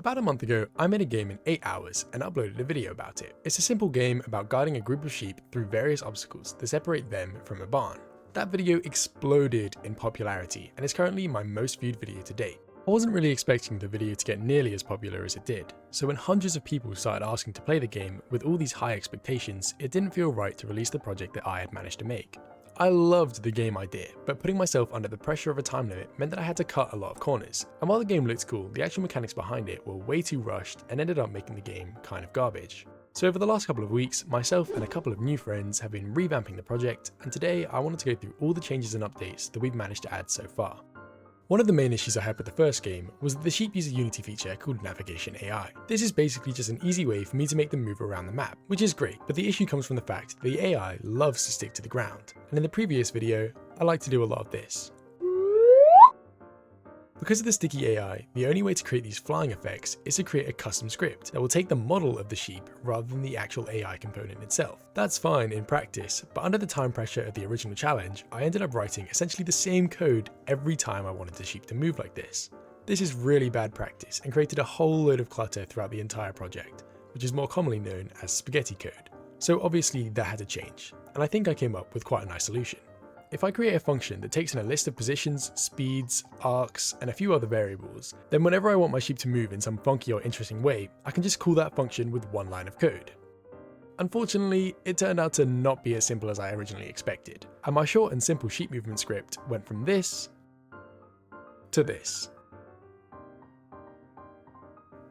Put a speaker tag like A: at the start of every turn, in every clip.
A: About a month ago, I made a game in 8 hours and uploaded a video about it. It's a simple game about guiding a group of sheep through various obstacles to separate them from a barn. That video exploded in popularity and is currently my most viewed video to date. I wasn't really expecting the video to get nearly as popular as it did, so when hundreds of people started asking to play the game with all these high expectations, it didn't feel right to release the project that I had managed to make. I loved the game idea, but putting myself under the pressure of a time limit meant that I had to cut a lot of corners. And while the game looked cool, the actual mechanics behind it were way too rushed and ended up making the game kind of garbage. So over the last couple of weeks, myself and a couple of new friends have been revamping the project, and today I wanted to go through all the changes and updates that we've managed to add so far. One of the main issues I had with the first game was that the sheep use a Unity feature called Navigation AI. This is basically just an easy way for me to make them move around the map, which is great, but the issue comes from the fact that the AI loves to stick to the ground. And in the previous video, I like to do a lot of this. Because of the sticky AI, the only way to create these flying effects is to create a custom script that will take the model of the sheep rather than the actual AI component itself. That's fine in practice, but under the time pressure of the original challenge, I ended up writing essentially the same code every time I wanted the sheep to move like this. This is really bad practice and created a whole load of clutter throughout the entire project, which is more commonly known as spaghetti code. So obviously that had to change, and I think I came up with quite a nice solution. If I create a function that takes in a list of positions, speeds, arcs, and a few other variables, then whenever I want my sheep to move in some funky or interesting way, I can just call that function with one line of code. Unfortunately, it turned out to not be as simple as I originally expected, and my short and simple sheep movement script went from this to this.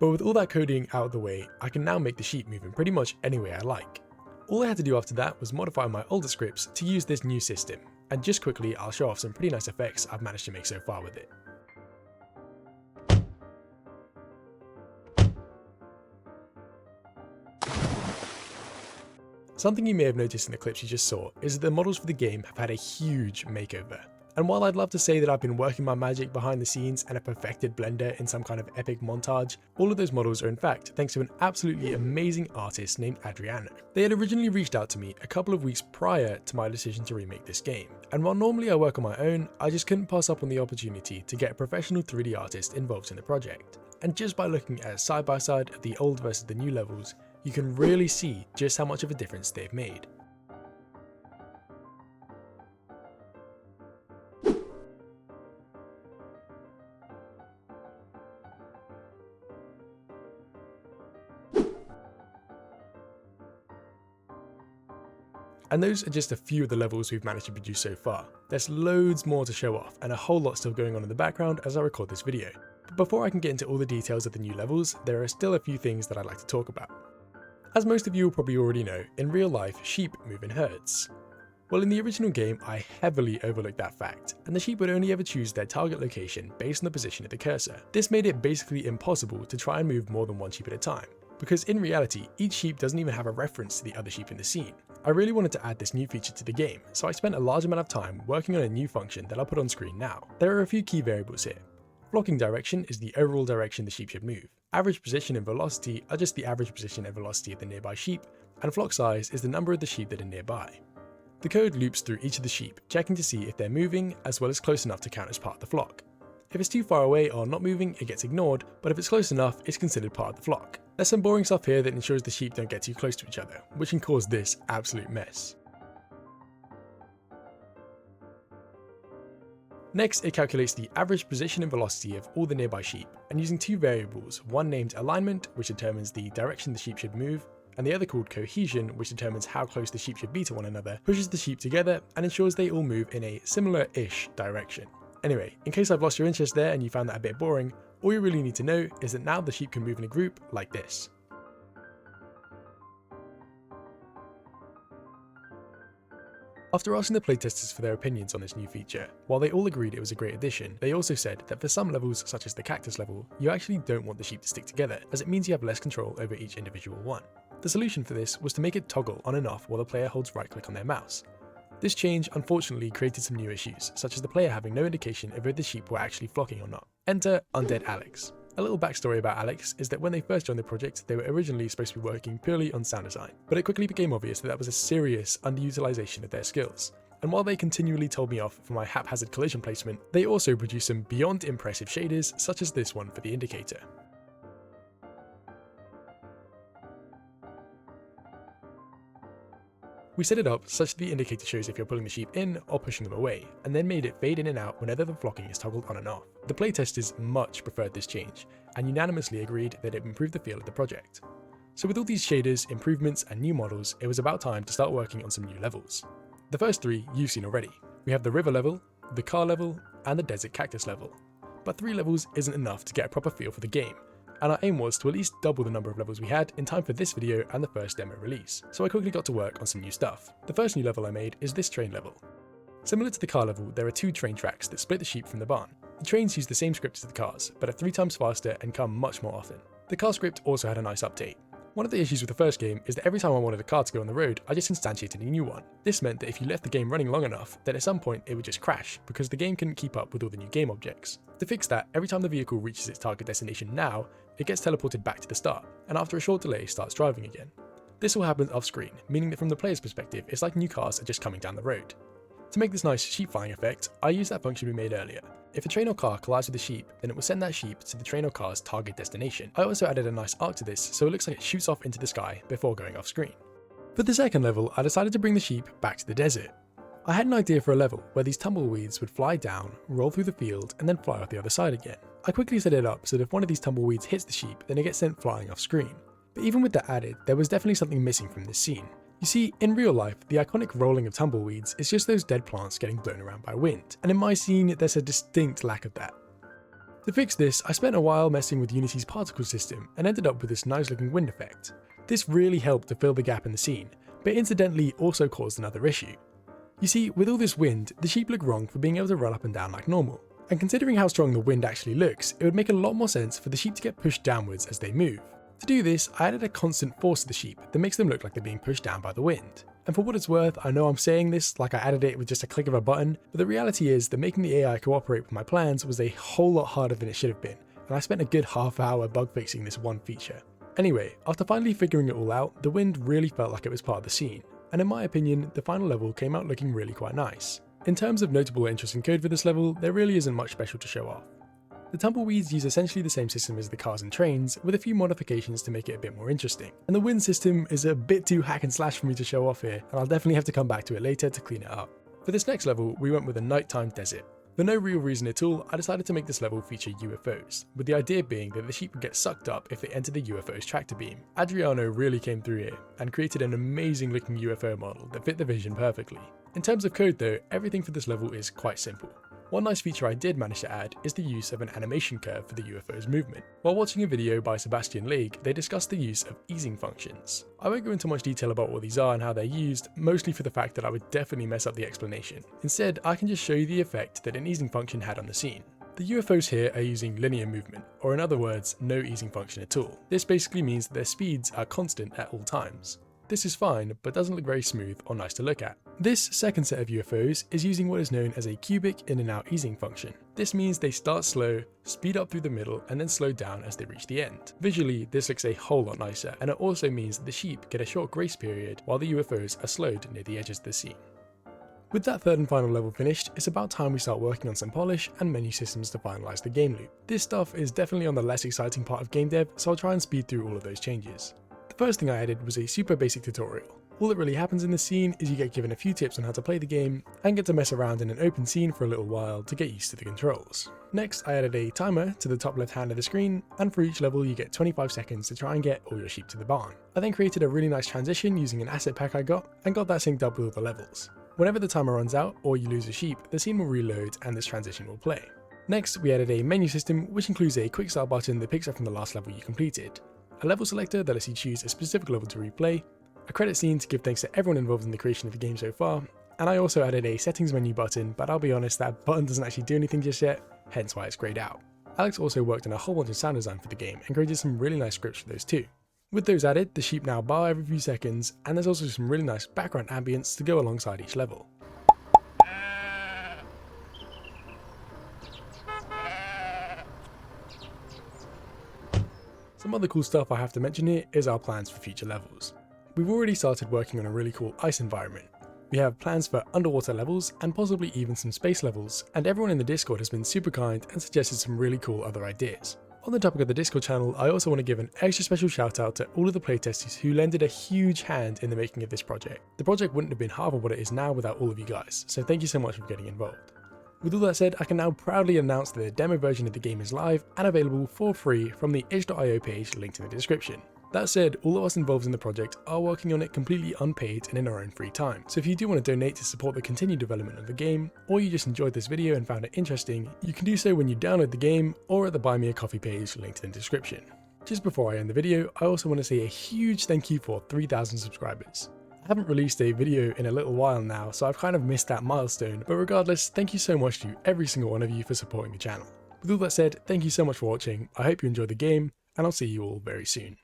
A: But with all that coding out of the way, I can now make the sheep move in pretty much any way I like. All I had to do after that was modify my older scripts to use this new system, and just quickly I'll show off some pretty nice effects I've managed to make so far with it. Something you may have noticed in the clips you just saw is that the models for the game have had a huge makeover. And while I'd love to say that I've been working my magic behind the scenes and a perfected Blender in some kind of epic montage, all of those models are in fact thanks to an absolutely amazing artist named Adriano. They had originally reached out to me a couple of weeks prior to my decision to remake this game, and while normally I work on my own, I just couldn't pass up on the opportunity to get a professional 3D artist involved in the project. And just by looking at a side by side of the old versus the new levels, you can really see just how much of a difference they've made. And those are just a few of the levels we've managed to produce so far. There's loads more to show off and a whole lot still going on in the background as I record this video. But before I can get into all the details of the new levels, there are still a few things that I'd like to talk about. As most of you will probably already know, in real life, sheep move in herds. Well, in the original game, I heavily overlooked that fact, and the sheep would only ever choose their target location based on the position of the cursor. This made it basically impossible to try and move more than one sheep at a time, because in reality, each sheep doesn't even have a reference to the other sheep in the scene. I really wanted to add this new feature to the game, so I spent a large amount of time working on a new function that I'll put on screen now. There are a few key variables here. Flocking direction is the overall direction the sheep should move. Average position and velocity are just the average position and velocity of the nearby sheep, and flock size is the number of the sheep that are nearby. The code loops through each of the sheep, checking to see if they're moving as well as close enough to count as part of the flock. If it's too far away or not moving, it gets ignored, but if it's close enough, it's considered part of the flock. There's some boring stuff here that ensures the sheep don't get too close to each other, which can cause this absolute mess. Next, it calculates the average position and velocity of all the nearby sheep, and using two variables, one named alignment, which determines the direction the sheep should move, and the other called cohesion, which determines how close the sheep should be to one another, pushes the sheep together and ensures they all move in a similar-ish direction. Anyway, in case I've lost your interest there and you found that a bit boring, all you really need to know is that now the sheep can move in a group like this. After asking the playtesters for their opinions on this new feature, while they all agreed it was a great addition, they also said that for some levels, such as the cactus level, you actually don't want the sheep to stick together, as it means you have less control over each individual one. The solution for this was to make it toggle on and off while the player holds right click on their mouse. This change unfortunately created some new issues, such as the player having no indication of if the sheep were actually flocking or not. Enter Undead Alex. A little backstory about Alex is that when they first joined the project, they were originally supposed to be working purely on sound design, but it quickly became obvious that was a serious underutilization of their skills. And while they continually told me off for my haphazard collision placement, they also produced some beyond impressive shaders such as this one for the indicator. We set it up such that the indicator shows if you're pulling the sheep in or pushing them away, and then made it fade in and out whenever the flocking is toggled on and off. The playtesters much preferred this change, and unanimously agreed that it improved the feel of the project. So with all these shaders, improvements, and new models, it was about time to start working on some new levels. The first three you've seen already. We have the river level, the car level, and the desert cactus level. But 3 levels isn't enough to get a proper feel for the game, and our aim was to at least double the number of levels we had in time for this video and the first demo release, so I quickly got to work on some new stuff. The first new level I made is this train level. Similar to the car level, there are 2 train tracks that split the sheep from the barn. The trains use the same script as the cars, but are 3 times faster and come much more often. The car script also had a nice update. One of the issues with the first game is that every time I wanted a car to go on the road, I just instantiated a new one. This meant that if you left the game running long enough, then at some point it would just crash, because the game couldn't keep up with all the new game objects. To fix that, every time the vehicle reaches its target destination now, it gets teleported back to the start, and after a short delay starts driving again. This all happens off screen, meaning that from the player's perspective, it's like new cars are just coming down the road. To make this nice sheep flying effect, I used that function we made earlier. If a train or car collides with a sheep, then it will send that sheep to the train or car's target destination. I also added a nice arc to this, so it looks like it shoots off into the sky before going off screen. For the second level, I decided to bring the sheep back to the desert. I had an idea for a level where these tumbleweeds would fly down, roll through the field, and then fly off the other side again. I quickly set it up so that if one of these tumbleweeds hits the sheep, then it gets sent flying off screen. But even with that added, there was definitely something missing from this scene. You see, in real life, the iconic rolling of tumbleweeds is just those dead plants getting blown around by wind, and in my scene, there's a distinct lack of that. To fix this, I spent a while messing with Unity's particle system and ended up with this nice looking wind effect. This really helped to fill the gap in the scene, but incidentally also caused another issue. You see, with all this wind, the sheep look wrong for being able to run up and down like normal. And considering how strong the wind actually looks, it would make a lot more sense for the sheep to get pushed downwards as they move. To do this, I added a constant force to the sheep that makes them look like they're being pushed down by the wind. And for what it's worth, I know I'm saying this like I added it with just a click of a button, but the reality is that making the AI cooperate with my plans was a whole lot harder than it should have been, and I spent a good half hour bug fixing this one feature. Anyway, after finally figuring it all out, the wind really felt like it was part of the scene, and in my opinion, the final level came out looking really quite nice. In terms of notable or interesting code for this level, there really isn't much special to show off. The tumbleweeds use essentially the same system as the cars and trains, with a few modifications to make it a bit more interesting. And the wind system is a bit too hack and slash for me to show off here, and I'll definitely have to come back to it later to clean it up. For this next level, we went with a nighttime desert. For no real reason at all, I decided to make this level feature UFOs, with the idea being that the sheep would get sucked up if they entered the UFO's tractor beam. Adriano really came through here, and created an amazing looking UFO model that fit the vision perfectly. In terms of code though, everything for this level is quite simple. One nice feature I did manage to add is the use of an animation curve for the UFO's movement. While watching a video by Sebastian League, they discussed the use of easing functions. I won't go into much detail about what these are and how they're used, mostly for the fact that I would definitely mess up the explanation. Instead, I can just show you the effect that an easing function had on the scene. The UFOs here are using linear movement, or in other words, no easing function at all. This basically means that their speeds are constant at all times. This is fine, but doesn't look very smooth or nice to look at. This second set of UFOs is using what is known as a cubic in and out easing function. This means they start slow, speed up through the middle, and then slow down as they reach the end. Visually, this looks a whole lot nicer, and it also means that the sheep get a short grace period while the UFOs are slowed near the edges of the scene. With that third and final level finished, it's about time we start working on some polish and menu systems to finalize the game loop. This stuff is definitely on the less exciting part of game dev, so I'll try and speed through all of those changes. The first thing I added was a super basic tutorial. All that really happens in this scene is you get given a few tips on how to play the game, and get to mess around in an open scene for a little while to get used to the controls. Next, I added a timer to the top left hand of the screen, and for each level you get 25 seconds to try and get all your sheep to the barn. I then created a really nice transition using an asset pack I got, and got that synced up with all the levels. Whenever the timer runs out, or you lose a sheep, the scene will reload and this transition will play. Next, we added a menu system which includes a quick start button that picks up from the last level you completed, a level selector that lets you choose a specific level to replay, a credit scene to give thanks to everyone involved in the creation of the game so far, and I also added a settings menu button, but I'll be honest, that button doesn't actually do anything just yet, hence why it's grayed out. Alex also worked on a whole bunch of sound design for the game and created some really nice scripts for those too. With those added, the sheep now bar every few seconds, and there's also some really nice background ambience to go alongside each level. Some other cool stuff I have to mention here is our plans for future levels. We've already started working on a really cool ice environment. We have plans for underwater levels and possibly even some space levels, and everyone in the Discord has been super kind and suggested some really cool other ideas. On the topic of the Discord channel, I also want to give an extra special shout out to all of the playtesters who lended a huge hand in the making of this project. The project wouldn't have been half of what it is now without all of you guys, so thank you so much for getting involved. With all that said, I can now proudly announce that the demo version of the game is live and available for free from the itch.io page linked in the description. That said, all of us involved in the project are working on it completely unpaid and in our own free time, so if you do want to donate to support the continued development of the game, or you just enjoyed this video and found it interesting, you can do so when you download the game or at the Buy Me a Coffee page linked in the description. Just before I end the video, I also want to say a huge thank you for 3,000 subscribers. I haven't released a video in a little while now, so I've kind of missed that milestone, but regardless, thank you so much to every single one of you for supporting the channel. With all that said, thank you so much for watching, I hope you enjoyed the game, and I'll see you all very soon.